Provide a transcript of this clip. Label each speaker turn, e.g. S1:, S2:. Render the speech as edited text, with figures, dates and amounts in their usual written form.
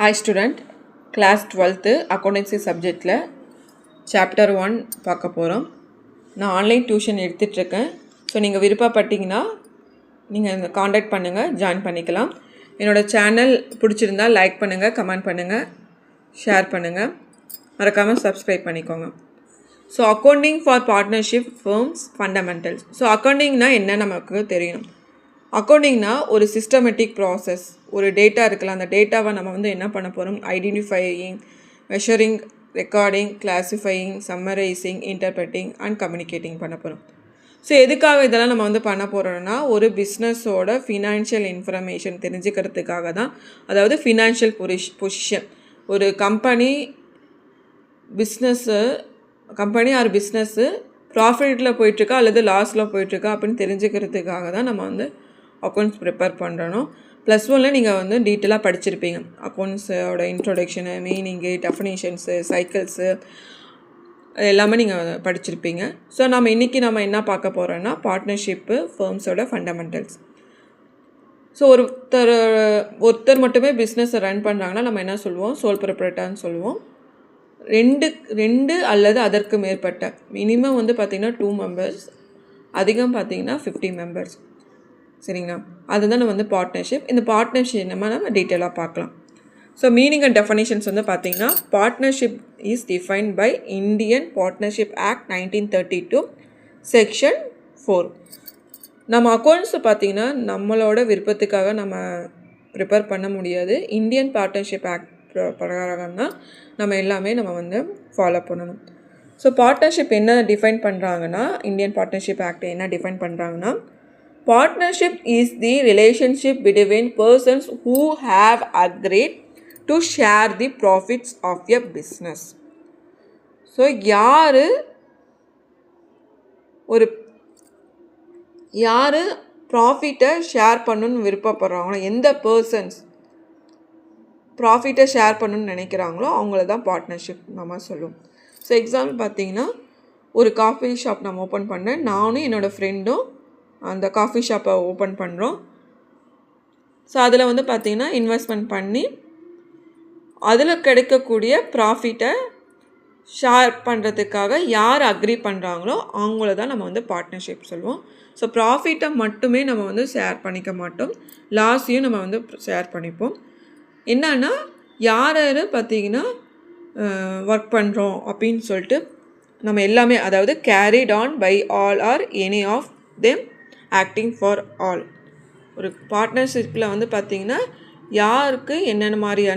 S1: Hi student, class 12th accountancy subjectல chapter 1 பார்க்க போகிறோம். நான் ஆன்லைன் டியூஷன் எடுத்துகிட்ருக்கேன். ஸோ நீங்கள் விருப்பப்பட்டீங்கன்னா நீங்கள் இந்த காண்டாக்ட் பண்ணுங்கள், ஜாயின் பண்ணிக்கலாம். என்னோடய சேனல் பிடிச்சிருந்தால் லைக் பண்ணுங்கள், கமெண்ட் பண்ணுங்கள், ஷேர் பண்ணுங்கள், மறக்காமல் சப்ஸ்கிரைப் பண்ணிக்கோங்க. So accounting for partnership firms fundamentals. So அக்கௌண்டிங்னால் என்ன நமக்கு தெரியணும். அக்கௌண்டிங்னா ஒரு சிஸ்டமேட்டிக் ப்ராசஸ். ஒரு டேட்டா இருக்கலாம், அந்த டேட்டாவை நம்ம என்ன பண்ண போகிறோம், identifying, measuring, recording, classifying, summarising, interpreting and communicating பண்ண போகிறோம். ஸோ எதுக்காக இதெல்லாம் நம்ம பண்ண போகிறோம்னா, ஒரு பிஸ்னஸோட ஃபினான்ஷியல் இன்ஃபர்மேஷன் தெரிஞ்சுக்கிறதுக்காக தான். அதாவது ஃபினான்ஷியல் பொசிஷன், ஒரு கம்பெனி ஆர் பிஸ்னஸ்ஸு ப்ராஃபிட்டில் போயிட்டுருக்கா அல்லது லாஸில் போயிட்டுருக்கா அப்படின்னு தெரிஞ்சுக்கிறதுக்காக தான் நம்ம அக்கௌண்ட்ஸ் ப்ரிப்பேர் பண்ணுறோம். +1 நீங்கள் டீட்டெயிலாக படிச்சிருப்பீங்க. அக்கௌண்ட்ஸோட இன்ட்ரொடக்ஷனு, மீனிங்கு, டெஃபினேஷன்ஸு, சைக்கிள்ஸு எல்லாமே நீங்கள் படிச்சிருப்பீங்க. ஸோ இன்றைக்கி நம்ம என்ன பார்க்க போகிறோன்னா, பார்ட்னர்ஷிப்பு ஃபர்ம்ஸோட ஃபண்டமெண்டல்ஸ். ஸோ ஒருத்தர் மட்டுமே பிஸ்னஸை ரன் பண்ணுறாங்கன்னா நம்ம என்ன சொல்லுவோம், சோல் ப்ரொப்ரைட்டர்னு சொல்லுவோம். ரெண்டு அல்லது அதற்கு மேற்பட்ட, மினிமம் பார்த்திங்கன்னா 2 மெம்பர்ஸ், அதிகம் பார்த்திங்கன்னா 50 மெம்பர்ஸ். சரிங்களா, அதுதான் பார்ட்னர்ஷிப். இந்த பார்ட்னர்ஷிப் நம்ம டீட்டெயிலாக பார்க்கலாம். ஸோ மீனிங் அண்ட் டெஃபனிஷன்ஸ் பார்த்திங்கன்னா, partnership is defined by Indian Partnership Act 1932 section 4. நம்ம அக்கௌண்ட்ஸ் பார்த்திங்கன்னா நம்மளோட விருப்பத்துக்காக நம்ம ப்ரிப்பேர் பண்ண முடியாது. இந்தியன் பார்ட்னர்ஷிப் ஆக்ட் பிரகாரம் தான் நம்ம எல்லாமே ஃபாலோ பண்ணணும். ஸோ பார்ட்னர்ஷிப் என்ன டிஃபைன் பண்ணுறாங்கன்னா, இந்தியன் பார்ட்னர்ஷிப் ஆக்ட் என்ன டிஃபைன் பண்ணுறாங்கன்னா, partnership is the relationship between persons who have agreed to share the profits of a business. So யாரு ப்ராஃபிட்டை ஷேர் பண்ணணும்னு விருப்பப்படுறாங்களோ, எந்த பர்சன்ஸ் ப்ராஃபிட்டை ஷேர் பண்ணணும்னு நினைக்கிறாங்களோ அவங்கள தான் பார்ட்னர்ஷிப் நம்ம சொல்லுவோம். ஸோ எக்ஸாம்பிள் பார்த்தீங்கன்னா, ஒரு காஃபி ஷாப் நம்ம ஓப்பன் பண்ணேன், நானும் என்னோடய ஃப்ரெண்டும் அந்த காஃபி ஷாப்பை ஓப்பன் பண்ணுறோம். ஸோ அதில் பார்த்திங்கன்னா இன்வெஸ்ட்மெண்ட் பண்ணி அதில் கிடைக்கக்கூடிய ப்ராஃபிட்டை ஷேர் பண்ணுறதுக்காக யார் அக்ரி பண்ணுறாங்களோ அவங்கள தான் நம்ம பார்ட்னர்ஷிப் சொல்லுவோம். ஸோ ப்ராஃபிட்டை மட்டுமே நம்ம ஷேர் பண்ணிக்க மாட்டோம், லாஸையும் நம்ம ஷேர் பண்ணிப்போம். என்னன்னா, யார் பார்த்திங்கன்னா ஒர்க் பண்ணுறோம் அப்படின்னு சொல்லிட்டு நம்ம எல்லாமே, அதாவது carried on by all or any of them acting for all. ஒரு பார்ட்னர்ஷிப்பில் பார்த்திங்கன்னா யாருக்கு என்னென்ன மாதிரியான